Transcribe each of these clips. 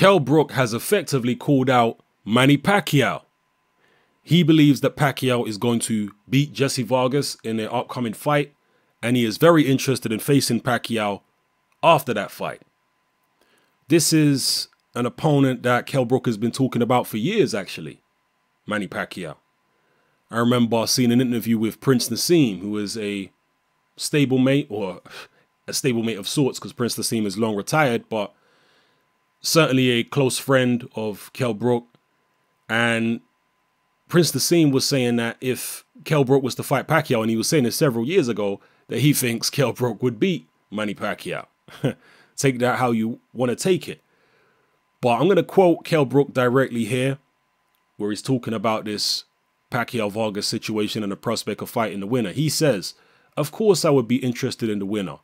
Kell Brook has effectively called out Manny Pacquiao. He believes that Pacquiao is going to beat Jesse Vargas in their upcoming fight, and he is very interested in facing Pacquiao after that fight. This is an opponent that Kell Brook has been talking about for years, actually, Manny Pacquiao. I remember seeing an interview with Prince Nassim, who is a stablemate, or a stablemate of sorts, because Prince Nassim is long retired, but certainly a close friend of Kell Brook. And Prince Nassim was saying that if Kell Brook was to fight Pacquiao, and he was saying this several years ago, that he thinks Kell Brook would beat Manny Pacquiao. Take that how you want to take it. But I'm going to quote Kell Brook directly here, where he's talking about this Pacquiao-Vargas situation and the prospect of fighting the winner. He says, "Of course I would be interested in the winner.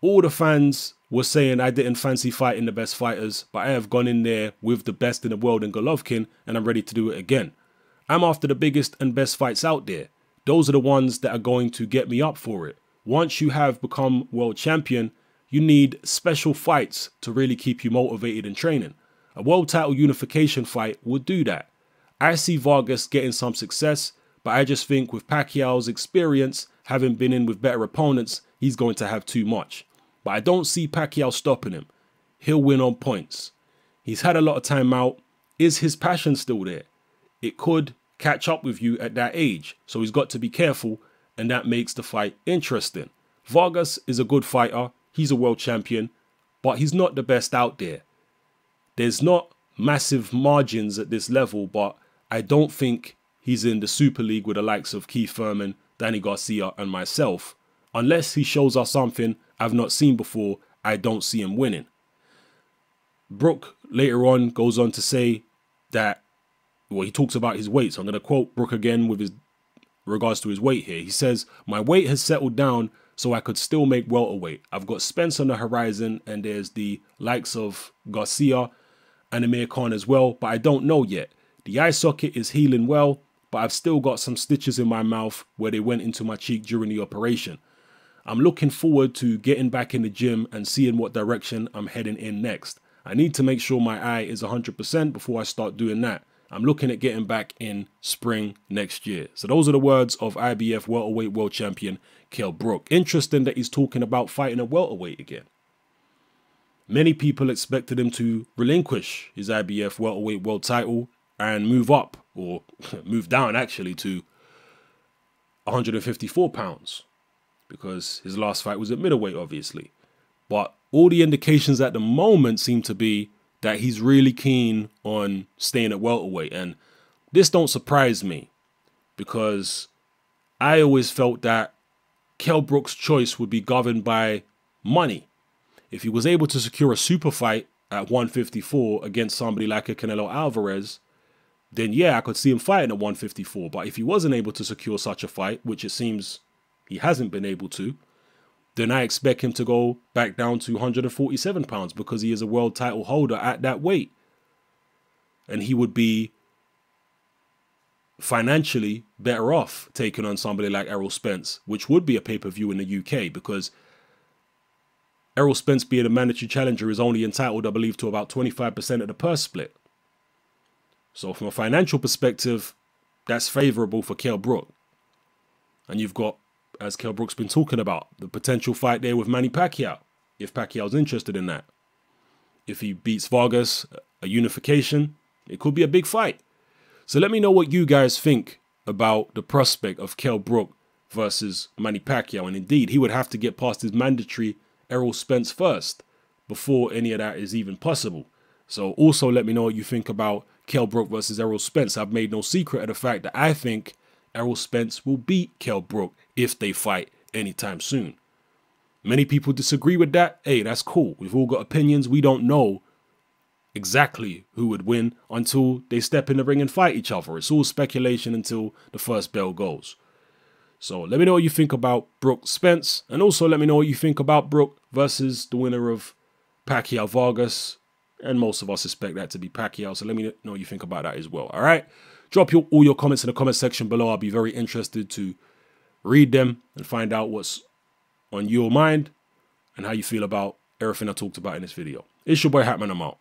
All the fans were saying I didn't fancy fighting the best fighters, but I have gone in there with the best in the world in Golovkin, and I'm ready to do it again. I'm after the biggest and best fights out there. Those are the ones that are going to get me up for it. Once you have become world champion, you need special fights to really keep you motivated in training. A world title unification fight would do that. I see Vargas getting some success, but I just think with Pacquiao's experience, having been in with better opponents, he's going to have too much. But I don't see Pacquiao stopping him. He'll win on points. He's had a lot of time out. Is his passion still there? It could catch up with you at that age, so he's got to be careful, and that makes the fight interesting. Vargas is a good fighter. He's a world champion, but he's not the best out there. There's not massive margins at this level, but I don't think he's in the Super League with the likes of Keith Thurman, Danny Garcia, and myself. Unless he shows us something I've not seen before, I don't see him winning." Brook later on goes on to say that, well, he talks about his weight. So I'm going to quote Brook again with his regards to his weight here. He says, "My weight has settled down so I could still make welterweight. I've got Spence on the horizon, and there's the likes of Garcia and Amir Khan as well, but I don't know yet. The eye socket is healing well, but I've still got some stitches in my mouth where they went into my cheek during the operation. I'm looking forward to getting back in the gym and seeing what direction I'm heading in next. I need to make sure my eye is 100% before I start doing that. I'm looking at getting back in spring next year." So those are the words of IBF welterweight world champion Kell Brook. Interesting that he's talking about fighting at welterweight again. Many people expected him to relinquish his IBF welterweight world title and move up, or move down actually, to 154 pounds. Because his last fight was at middleweight, obviously. But all the indications at the moment seem to be that he's really keen on staying at welterweight. And this don't surprise me, because I always felt that Kell Brook's choice would be governed by money. If he was able to secure a super fight at 154 against somebody like a Canelo Alvarez, then yeah, I could see him fighting at 154. But if he wasn't able to secure such a fight, which it seems he hasn't been able to, then I expect him to go back down to 147 pounds, because he is a world title holder at that weight. And he would be financially better off taking on somebody like Errol Spence, which would be a pay-per-view in the UK, because Errol Spence, being a mandatory challenger, is only entitled, I believe, to about 25% of the purse split. So from a financial perspective, that's favorable for Kell Brook. And you've got, as Kell Brook's been talking about, the potential fight there with Manny Pacquiao, if Pacquiao's interested in that. If he beats Vargas, a unification, it could be a big fight. So let me know what you guys think about the prospect of Kell Brook versus Manny Pacquiao. And indeed, he would have to get past his mandatory Errol Spence first before any of that is even possible. So also let me know what you think about Kell Brook versus Errol Spence. I've made no secret of the fact that I think Errol Spence will beat Kell Brook if they fight anytime soon. Many people disagree with that. Hey, that's cool. We've all got opinions. We don't know exactly who would win until they step in the ring and fight each other. It's all speculation until the first bell goes. So let me know what you think about Brook Spence, and also let me know what you think about Brook versus the winner of Pacquiao Vargas, and most of us suspect that to be Pacquiao. So let me know what you think about that as well. All right, drop all your comments in the comment section below. I'll be very interested to read them and find out what's on your mind and how you feel about everything I talked about in this video. It's your boy Hatman. I'm out.